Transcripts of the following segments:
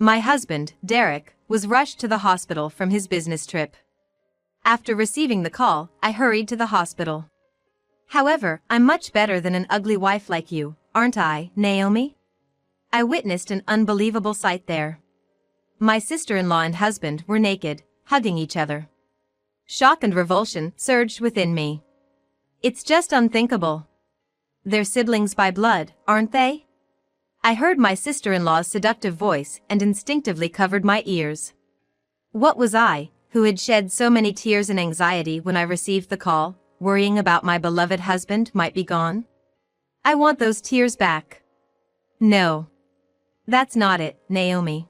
My husband, Derek, was rushed to the hospital from his business trip. After receiving the call, I hurried to the hospital. However, I'm much better than an ugly wife like you, aren't I, Naomi? I witnessed an unbelievable sight there. My sister-in-law and husband were naked, hugging each other. Shock and revulsion surged within me. It's just unthinkable. They're siblings by blood, aren't they? I heard my sister-in-law's seductive voice and instinctively covered my ears. What was I, who had shed so many tears and anxiety when I received the call, worrying about my beloved husband might be gone? I want those tears back. No. That's not it, Naomi.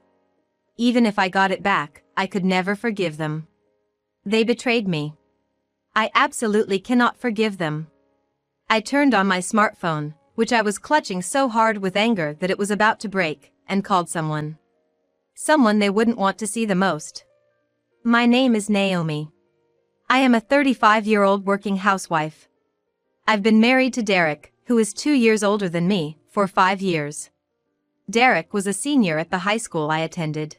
Even if I got it back, I could never forgive them. They betrayed me. I absolutely cannot forgive them. I turned on my smartphone, which I was clutching so hard with anger that it was about to break, and called someone. Someone they wouldn't want to see the most. My name is Naomi. I am a 35-year-old working housewife. I've been married to Derek, who is 2 years older than me, for 5 years. Derek was a senior at the high school I attended.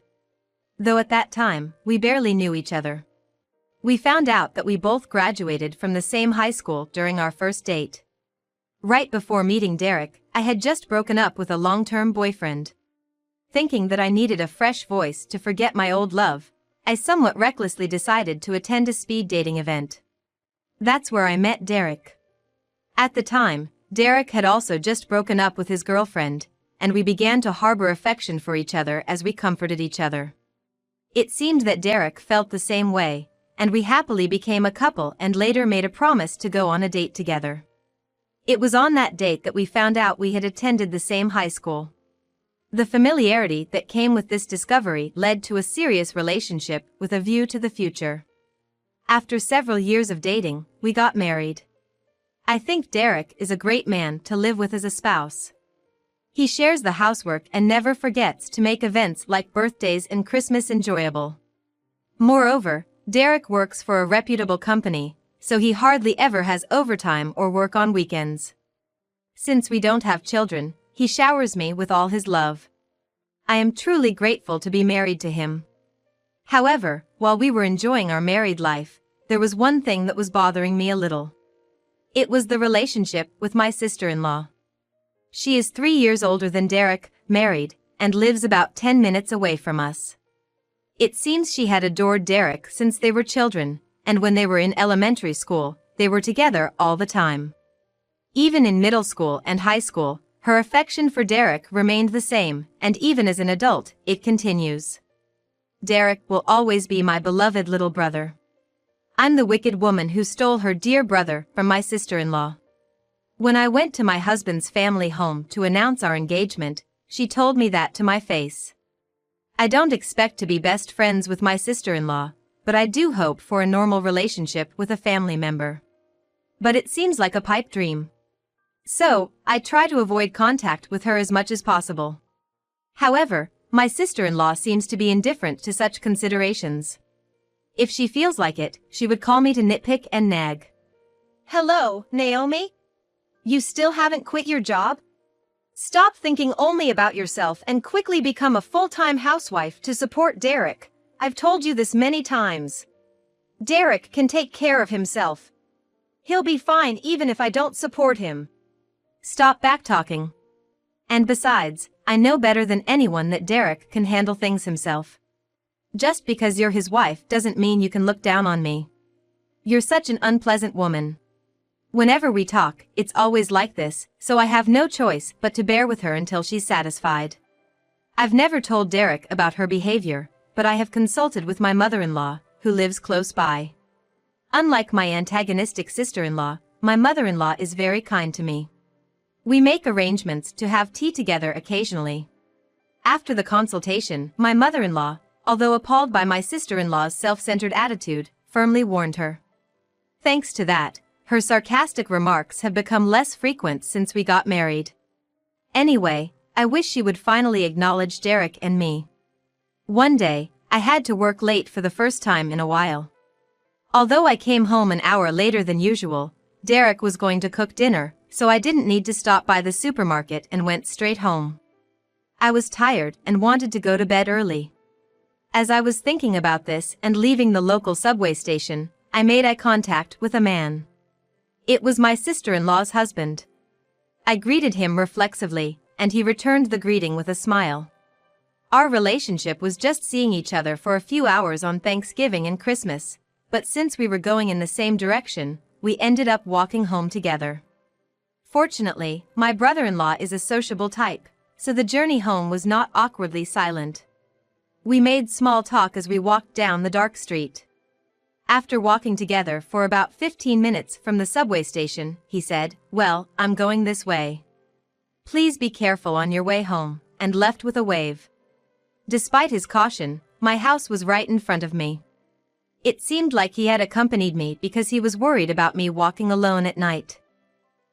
Though at that time, we barely knew each other. We found out that we both graduated from the same high school during our first date. Right before meeting Derek, I had just broken up with a long-term boyfriend. Thinking that I needed a fresh voice to forget my old love, I somewhat recklessly decided to attend a speed dating event. That's where I met Derek. At the time, Derek had also just broken up with his girlfriend, and we began to harbor affection for each other as we comforted each other. It seemed that Derek felt the same way, and we happily became a couple and later made a promise to go on a date together. It was on that date that we found out we had attended the same high school. The familiarity that came with this discovery led to a serious relationship with a view to the future. After several years of dating, we got married. I think Derek is a great man to live with as a spouse. He shares the housework and never forgets to make events like birthdays and Christmas enjoyable. Moreover, Derek works for a reputable company, so he hardly ever has overtime or work on weekends. Since we don't have children, he showers me with all his love. I am truly grateful to be married to him. However, while we were enjoying our married life, there was one thing that was bothering me a little. It was the relationship with my sister-in-law. She is 3 years older than Derek, married, and lives about 10 minutes away from us. It seems she had adored Derek since they were children, and when they were in elementary school, they were together all the time. Even in middle school and high school, her affection for Derek remained the same, and even as an adult, it continues. Derek will always be my beloved little brother. I'm the wicked woman who stole her dear brother from my sister-in-law. When I went to my husband's family home to announce our engagement, she told me that to my face. I don't expect to be best friends with my sister-in-law, but I do hope for a normal relationship with a family member. But it seems like a pipe dream. So, I try to avoid contact with her as much as possible. However, my sister-in-law seems to be indifferent to such considerations. If she feels like it, she would call me to nitpick and nag. Hello, Naomi? You still haven't quit your job? Stop thinking only about yourself and quickly become a full-time housewife to support Derek. I've told you this many times. Derek can take care of himself. He'll be fine even if I don't support him. Stop backtalking. And besides, I know better than anyone that Derek can handle things himself. Just because you're his wife doesn't mean you can look down on me. You're such an unpleasant woman. Whenever we talk, it's always like this, so I have no choice but to bear with her until she's satisfied. I've never told Derek about her behavior, but I have consulted with my mother-in-law, who lives close by. Unlike my antagonistic sister-in-law, my mother-in-law is very kind to me. We make arrangements to have tea together occasionally. After the consultation, my mother-in-law, although appalled by my sister-in-law's self-centered attitude, firmly warned her. Thanks to that, her sarcastic remarks have become less frequent since we got married. Anyway, I wish she would finally acknowledge Derek and me. One day, I had to work late for the first time in a while. Although I came home an hour later than usual, Derek was going to cook dinner, so I didn't need to stop by the supermarket and went straight home. I was tired and wanted to go to bed early. As I was thinking about this and leaving the local subway station, I made eye contact with a man. It was my sister-in-law's husband. I greeted him reflexively, and he returned the greeting with a smile. Our relationship was just seeing each other for a few hours on Thanksgiving and Christmas, but since we were going in the same direction, we ended up walking home together. Fortunately, my brother-in-law is a sociable type, so the journey home was not awkwardly silent. We made small talk as we walked down the dark street. After walking together for about 15 minutes from the subway station, he said, "Well, I'm going this way. Please be careful on your way home," and left with a wave. Despite his caution, my house was right in front of me. It seemed like he had accompanied me because he was worried about me walking alone at night.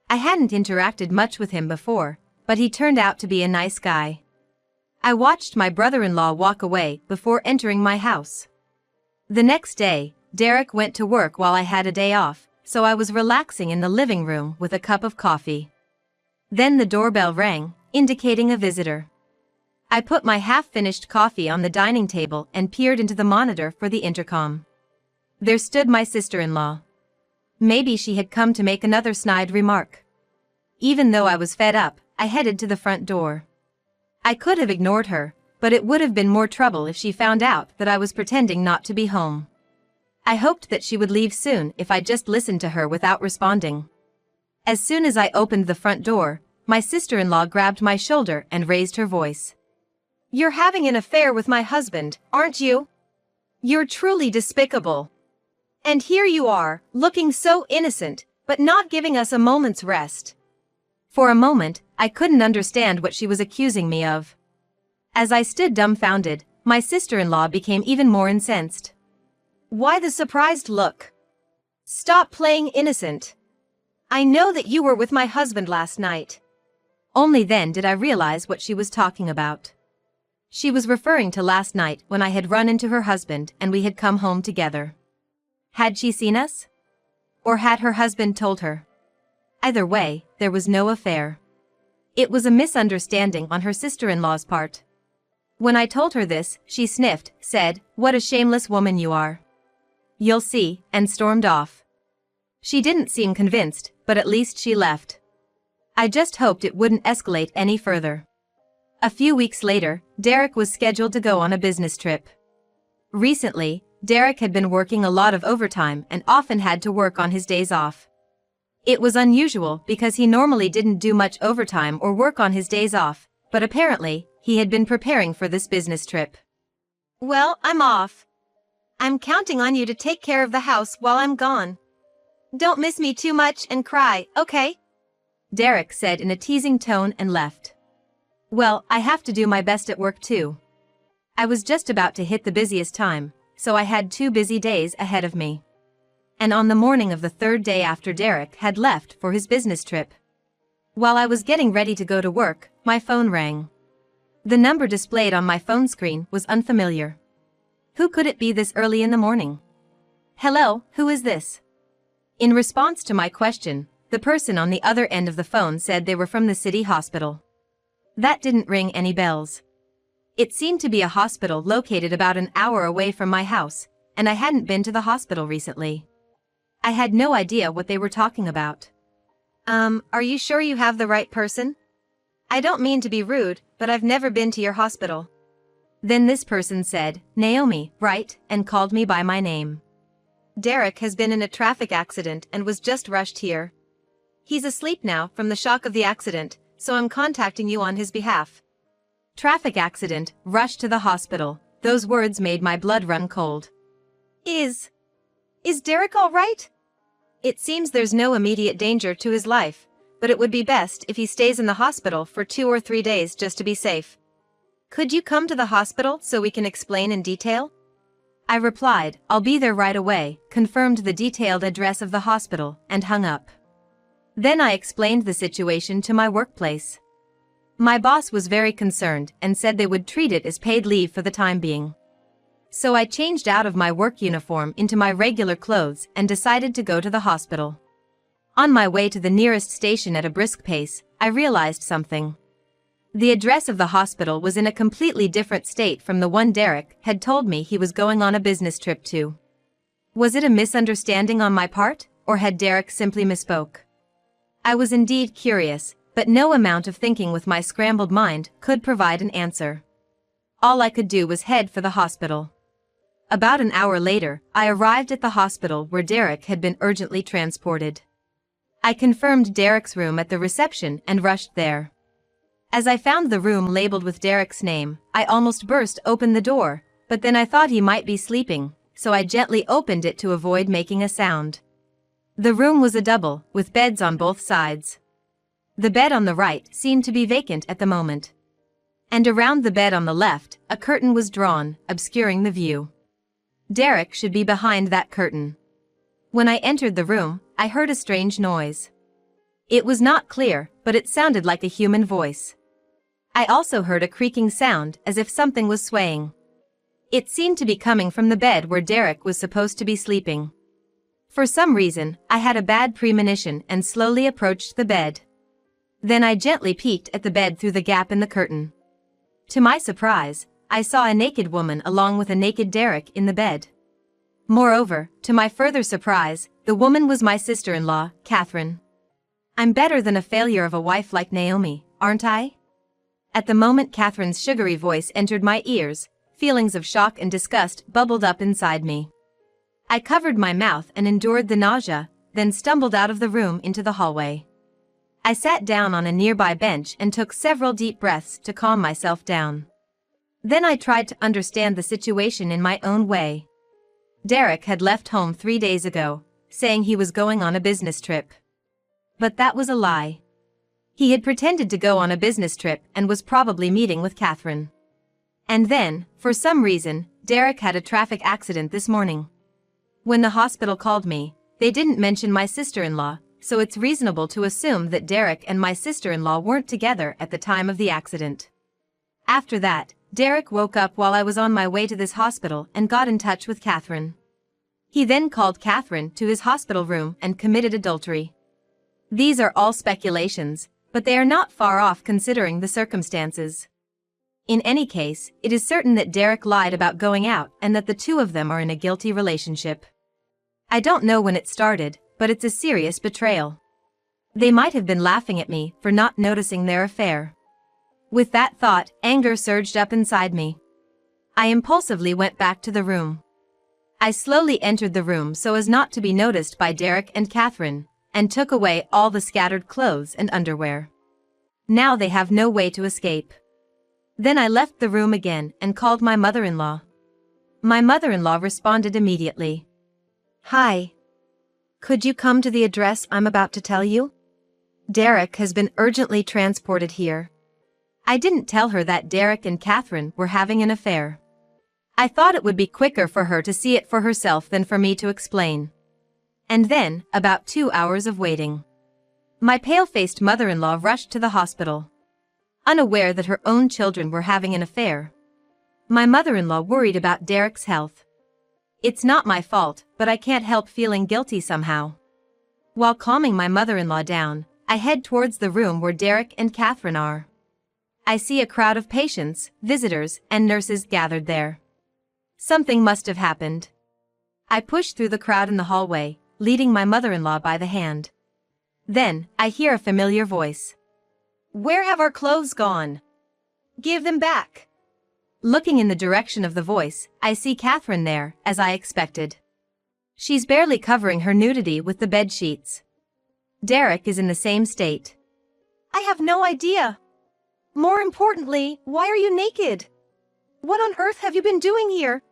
I hadn't interacted much with him before, but he turned out to be a nice guy. I watched my brother-in-law walk away before entering my house. The next day, Derek went to work while I had a day off, so I was relaxing in the living room with a cup of coffee. Then the doorbell rang, indicating a visitor. I put my half-finished coffee on the dining table and peered into the monitor for the intercom. There stood my sister-in-law. Maybe she had come to make another snide remark. Even though I was fed up, I headed to the front door. I could have ignored her, but it would have been more trouble if she found out that I was pretending not to be home. I hoped that she would leave soon if I just listened to her without responding. As soon as I opened the front door, my sister-in-law grabbed my shoulder and raised her voice. "You're having an affair with my husband, aren't you? You're truly despicable. And here you are, looking so innocent, but not giving us a moment's rest." For a moment, I couldn't understand what she was accusing me of. As I stood dumbfounded, my sister-in-law became even more incensed. "Why the surprised look? Stop playing innocent. I know that you were with my husband last night." Only then did I realize what she was talking about. She was referring to last night when I had run into her husband and we had come home together. Had she seen us? Or had her husband told her? Either way, there was no affair. It was a misunderstanding on her sister-in-law's part. When I told her this, she sniffed, said, "What a shameless woman you are. You'll see," and stormed off. She didn't seem convinced, but at least she left. I just hoped it wouldn't escalate any further. A few weeks later, Derek was scheduled to go on a business trip. Recently, Derek had been working a lot of overtime and often had to work on his days off. It was unusual because he normally didn't do much overtime or work on his days off, but apparently, he had been preparing for this business trip. "Well, I'm off. I'm counting on you to take care of the house while I'm gone. Don't miss me too much and cry, okay?" Derek said in a teasing tone and left. Well, I have to do my best at work too. I was just about to hit the busiest time, so I had 2 busy days ahead of me. And on the morning of the 3rd day after Derek had left for his business trip, while I was getting ready to go to work, my phone rang. The number displayed on my phone screen was unfamiliar. Who could it be this early in the morning? "Hello, who is this?" In response to my question, the person on the other end of the phone said they were from the city hospital. That didn't ring any bells. It seemed to be a hospital located about an hour away from my house, and I hadn't been to the hospital recently. I had no idea what they were talking about. Are you sure you have the right person? I don't mean to be rude, but I've never been to your hospital." Then this person said, "Naomi, right?" and called me by my name. "Derek has been in a traffic accident and was just rushed here. He's asleep now from the shock of the accident, so I'm contacting you on his behalf." Traffic accident, rushed to the hospital. Those words made my blood run cold. Is Derek all right? It seems there's no immediate danger to his life, but it would be best if he stays in the hospital for 2 or 3 days just to be safe. Could you come to the hospital so we can explain in detail? I replied, "I'll be there right away," confirmed the detailed address of the hospital, and hung up. Then I explained the situation to my workplace. My boss was very concerned and said they would treat it as paid leave for the time being. So I changed out of my work uniform into my regular clothes and decided to go to the hospital. On my way to the nearest station at a brisk pace, I realized something. The address of the hospital was in a completely different state from the one Derek had told me he was going on a business trip to. Was it a misunderstanding on my part, or had Derek simply misspoke? I was indeed curious, but no amount of thinking with my scrambled mind could provide an answer. All I could do was head for the hospital. About an hour later, I arrived at the hospital where Derek had been urgently transported. I confirmed Derek's room at the reception and rushed there. As I found the room labeled with Derek's name, I almost burst open the door, but then I thought he might be sleeping, so I gently opened it to avoid making a sound. The room was a double, with beds on both sides. The bed on the right seemed to be vacant at the moment. And around the bed on the left, a curtain was drawn, obscuring the view. Derek should be behind that curtain. When I entered the room, I heard a strange noise. It was not clear, but it sounded like a human voice. I also heard a creaking sound as if something was swaying. It seemed to be coming from the bed where Derek was supposed to be sleeping. For some reason, I had a bad premonition and slowly approached the bed. Then I gently peeked at the bed through the gap in the curtain. To my surprise, I saw a naked woman along with a naked Derek in the bed. Moreover, to my further surprise, the woman was my sister-in-law, Catherine. I'm better than a failure of a wife like Naomi, aren't I? At the moment Catherine's sugary voice entered my ears, feelings of shock and disgust bubbled up inside me. I covered my mouth and endured the nausea, then stumbled out of the room into the hallway. I sat down on a nearby bench and took several deep breaths to calm myself down. Then I tried to understand the situation in my own way. Derek had left home 3 days ago, saying he was going on a business trip. But that was a lie. He had pretended to go on a business trip and was probably meeting with Catherine. And then, for some reason, Derek had a traffic accident this morning. When the hospital called me, they didn't mention my sister-in-law, so it's reasonable to assume that Derek and my sister-in-law weren't together at the time of the accident. After that, Derek woke up while I was on my way to this hospital and got in touch with Catherine. He then called Catherine to his hospital room and committed adultery. These are all speculations, but they are not far off considering the circumstances. In any case, it is certain that Derek lied about going out and that the two of them are in a guilty relationship. I don't know when it started, but it's a serious betrayal. They might have been laughing at me for not noticing their affair. With that thought, anger surged up inside me. I impulsively went back to the room. I slowly entered the room so as not to be noticed by Derek and Catherine, and took away all the scattered clothes and underwear. Now they have no way to escape. Then I left the room again and called my mother-in-law. My mother-in-law responded immediately. "Hi. Could you come to the address I'm about to tell you? Derek has been urgently transported here." I didn't tell her that Derek and Catherine were having an affair. I thought it would be quicker for her to see it for herself than for me to explain. And then, about 2 hours of waiting. My pale-faced mother-in-law rushed to the hospital. Unaware that her own children were having an affair. My mother-in-law worried about Derek's health. It's not my fault, but I can't help feeling guilty somehow. While calming my mother-in-law down, I head towards the room where Derek and Catherine are. I see a crowd of patients, visitors, and nurses gathered there. Something must have happened. I push through the crowd in the hallway, leading my mother-in-law by the hand. Then, I hear a familiar voice. "Where have our clothes gone? Give them back." Looking in the direction of the voice, I see Catherine there, as I expected. She's barely covering her nudity with the bed sheets. Derek is in the same state. "I have no idea. More importantly, why are you naked? What on earth have you been doing here?"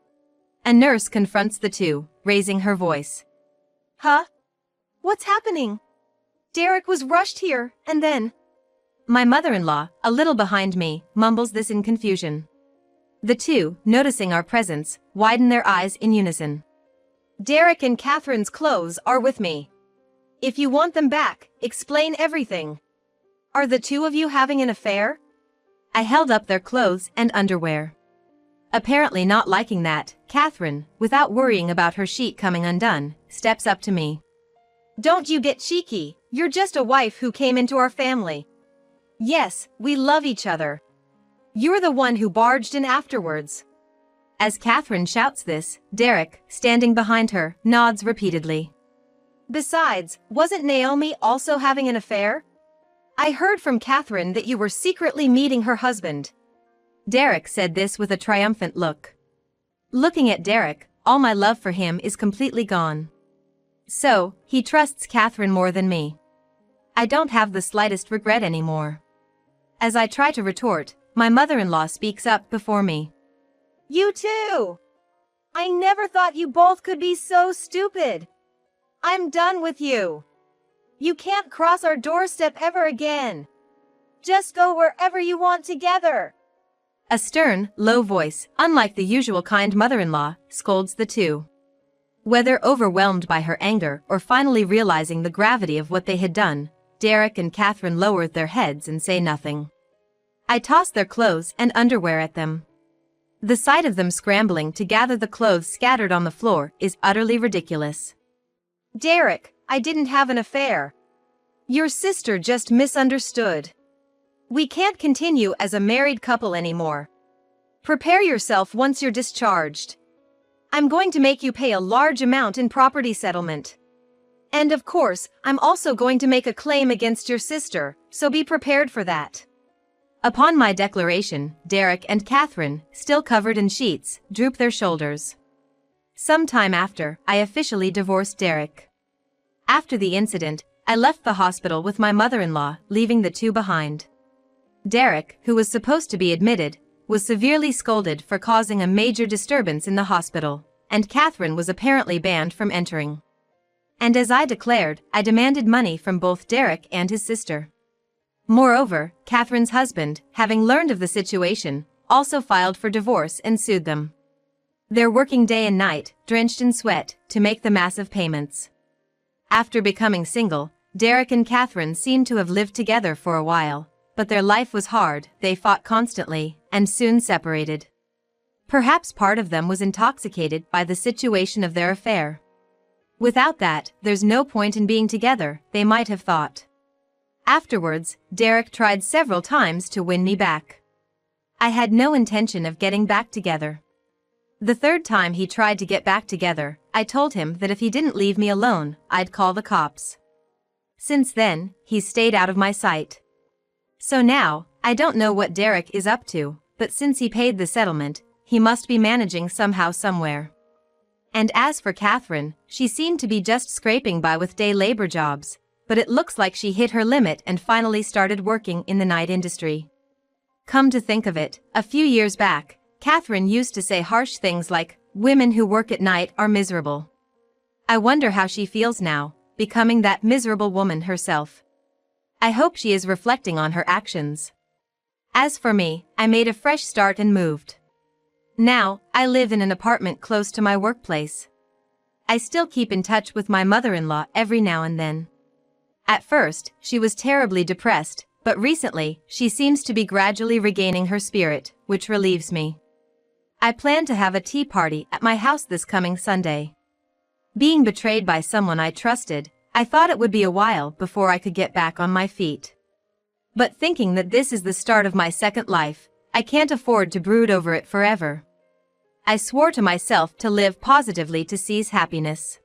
A nurse confronts the two, raising her voice. "Huh? What's happening? Derek was rushed here, and then..." My mother-in-law, a little behind me, mumbles this in confusion. The two, noticing our presence, widen their eyes in unison. "Derek and Catherine's clothes are with me. If you want them back, explain everything. Are the two of you having an affair?" I held up their clothes and underwear. Apparently not liking that, Catherine, without worrying about her sheet coming undone, steps up to me. "Don't you get cheeky, you're just a wife who came into our family. Yes, we love each other. You're the one who barged in afterwards. As Catherine shouts this, Derek, standing behind her, nods repeatedly. Besides, wasn't Naomi also having an affair? I heard from Catherine that you were secretly meeting her husband. Derek said this with a triumphant look. Looking at Derek, all my love for him is completely gone. So, he trusts Catherine more than me. I don't have the slightest regret anymore. As I try to retort, my mother-in-law speaks up before me. You too! I never thought you both could be so stupid. I'm done with you. You can't cross our doorstep ever again. Just go wherever you want together. A stern, low voice, unlike the usual kind mother-in-law, scolds the two. Whether overwhelmed by her anger or finally realizing the gravity of what they had done, Derek and Catherine lower their heads and say nothing. I toss their clothes and underwear at them. The sight of them scrambling to gather the clothes scattered on the floor is utterly ridiculous. Derek, I didn't have an affair. Your sister just misunderstood. We can't continue as a married couple anymore. Prepare yourself once you're discharged. I'm going to make you pay a large amount in property settlement. And of course, I'm also going to make a claim against your sister, so be prepared for that. Upon my declaration, Derek and Catherine, still covered in sheets, droop their shoulders. Some time after, I officially divorced Derek. After the incident, I left the hospital with my mother-in-law, leaving the two behind. Derek, who was supposed to be admitted, was severely scolded for causing a major disturbance in the hospital, and Catherine was apparently banned from entering. And as I declared, I demanded money from both Derek and his sister. Moreover, Catherine's husband, having learned of the situation, also filed for divorce and sued them. They're working day and night, drenched in sweat, to make the massive payments. After becoming single, Derek and Catherine seemed to have lived together for a while, but their life was hard, they fought constantly, and soon separated. Perhaps part of them was intoxicated by the situation of their affair. Without that, there's no point in being together, they might have thought. Afterwards, Derek tried several times to win me back. I had no intention of getting back together. The third time he tried to get back together, I told him that if he didn't leave me alone, I'd call the cops. Since then, he's stayed out of my sight. So now, I don't know what Derek is up to, but since he paid the settlement, he must be managing somehow somewhere. And as for Catherine, she seemed to be just scraping by with day labor jobs, but it looks like she hit her limit and finally started working in the night industry. Come to think of it, a few years back, Catherine used to say harsh things like, "Women who work at night are miserable." I wonder how she feels now, becoming that miserable woman herself. I hope she is reflecting on her actions. As for me, I made a fresh start and moved. Now, I live in an apartment close to my workplace. I still keep in touch with my mother-in-law every now and then. At first, she was terribly depressed, but recently, she seems to be gradually regaining her spirit, which relieves me. I plan to have a tea party at my house this coming Sunday. Being betrayed by someone I trusted, I thought it would be a while before I could get back on my feet. But thinking that this is the start of my second life, I can't afford to brood over it forever. I swore to myself to live positively to seize happiness.